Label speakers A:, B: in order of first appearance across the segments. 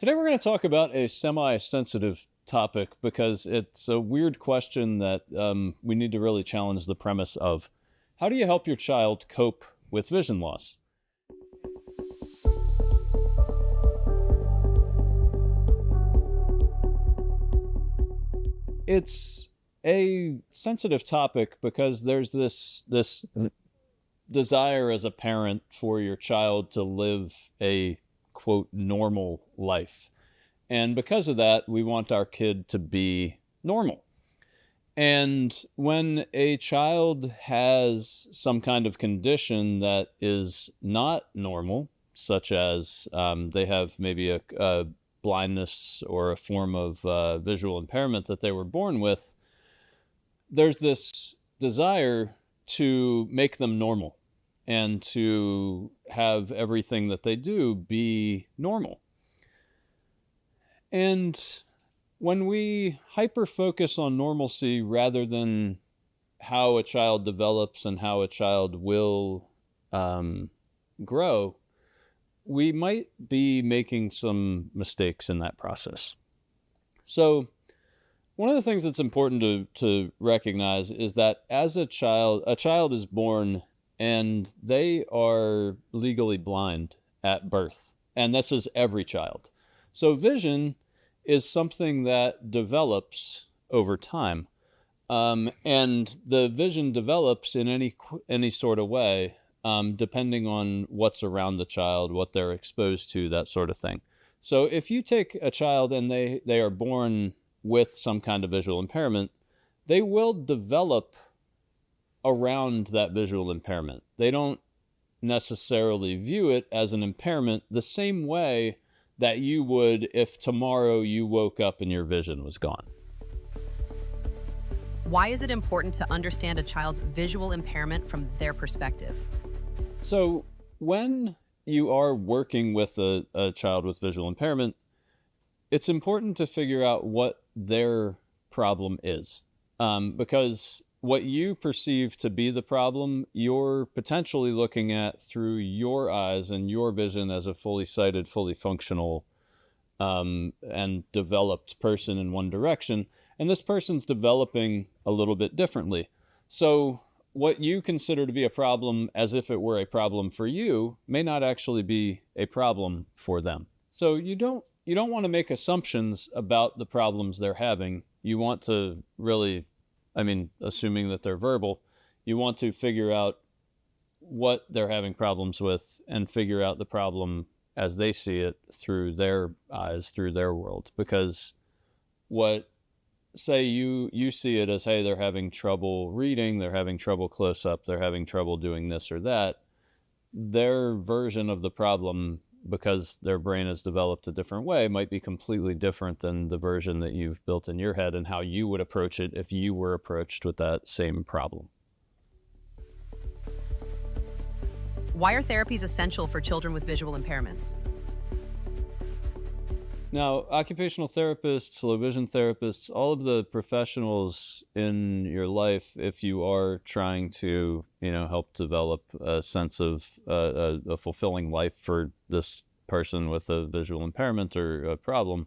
A: Today we're going to talk about a semi-sensitive topic because it's a weird question that we need to really challenge the premise of. How do you help your child cope with vision loss? It's a sensitive topic because there's this desire as a parent for your child to live a, quote, normal life. And because of that, we want our kid to be normal. And when a child has some kind of condition that is not normal, such as they have maybe a blindness or a form of visual impairment that they were born with, there's this desire to make them normal and to have everything that they do be normal. And when we hyper-focus on normalcy rather than how a child develops and how a child will grow, we might be making some mistakes in that process. So one of the things that's important to recognize is that as a child is born and they are legally blind at birth. And this is every child. So vision is something that develops over time. And the vision develops in any sort of way, depending on what's around the child, what they're exposed to, that sort of thing. So if you take a child and they are born with some kind of visual impairment, they will develop around that visual impairment. They don't necessarily view it as an impairment the same way that you would if tomorrow you woke up and your vision was gone.
B: Why is it important to understand a child's visual impairment from their perspective?
A: So when you are working with a child with visual impairment, it's important to figure out what their problem is. Because what you perceive to be the problem, you're potentially looking at through your eyes and your vision as a fully sighted, fully functional, and developed person in one direction. And this person's developing a little bit differently. So what you consider to be a problem as if it were a problem for you may not actually be a problem for them. So you don't want to make assumptions about the problems they're having. You want to really, assuming that they're verbal, you want to figure out what they're having problems with and figure out the problem as they see it through their eyes, through their world. Because say you see it as, hey, they're having trouble reading, they're having trouble close up, they're having trouble doing this or that. Their version of the problem, because their brain has developed a different way, might be completely different than the version that you've built in your head and how you would approach it if you were approached with that same problem.
B: Why are therapies essential for children with visual impairments?
A: Now, occupational therapists, low vision therapists, all of the professionals in your life, if you are trying to, help develop a sense of a fulfilling life for this person with a visual impairment or a problem,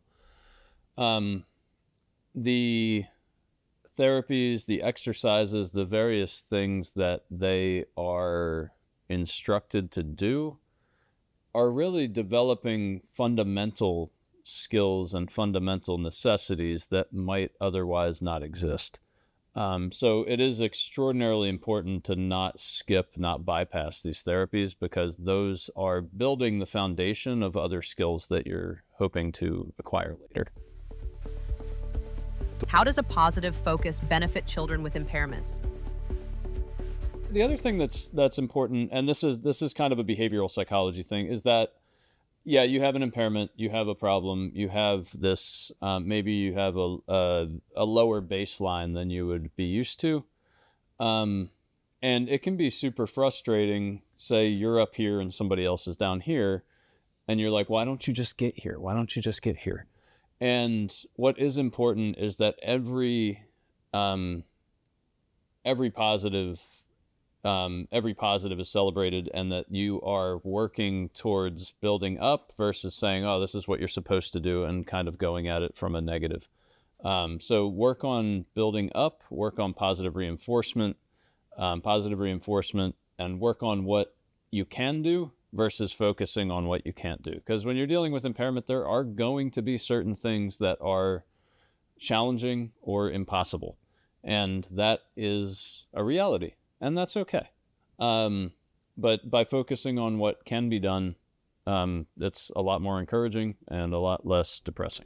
A: the therapies, the exercises, the various things that they are instructed to do are really developing fundamental skills and fundamental necessities that might otherwise not exist. So it is extraordinarily important to not skip, not bypass these therapies, because those are building the foundation of other skills that you're hoping to acquire later.
B: How does a positive focus benefit children with impairments?
A: The other thing that's important, and this is kind of a behavioral psychology thing, is that yeah, you have an impairment, you have a problem, you have this, maybe you have a lower baseline than you would be used to. And it can be super frustrating. Say you're up here and somebody else is down here, and you're like, why don't you just get here? Why don't you just get here? And what is important is that every positive every positive is celebrated, and that you are working towards building up versus saying, oh, this is what you're supposed to do, and kind of going at it from a negative. So work on building up, work on positive reinforcement, and work on what you can do versus focusing on what you can't do. Because when you're dealing with impairment, there are going to be certain things that are challenging or impossible. And that is a reality, and that's okay. But by focusing on what can be done, it's a lot more encouraging and a lot less depressing.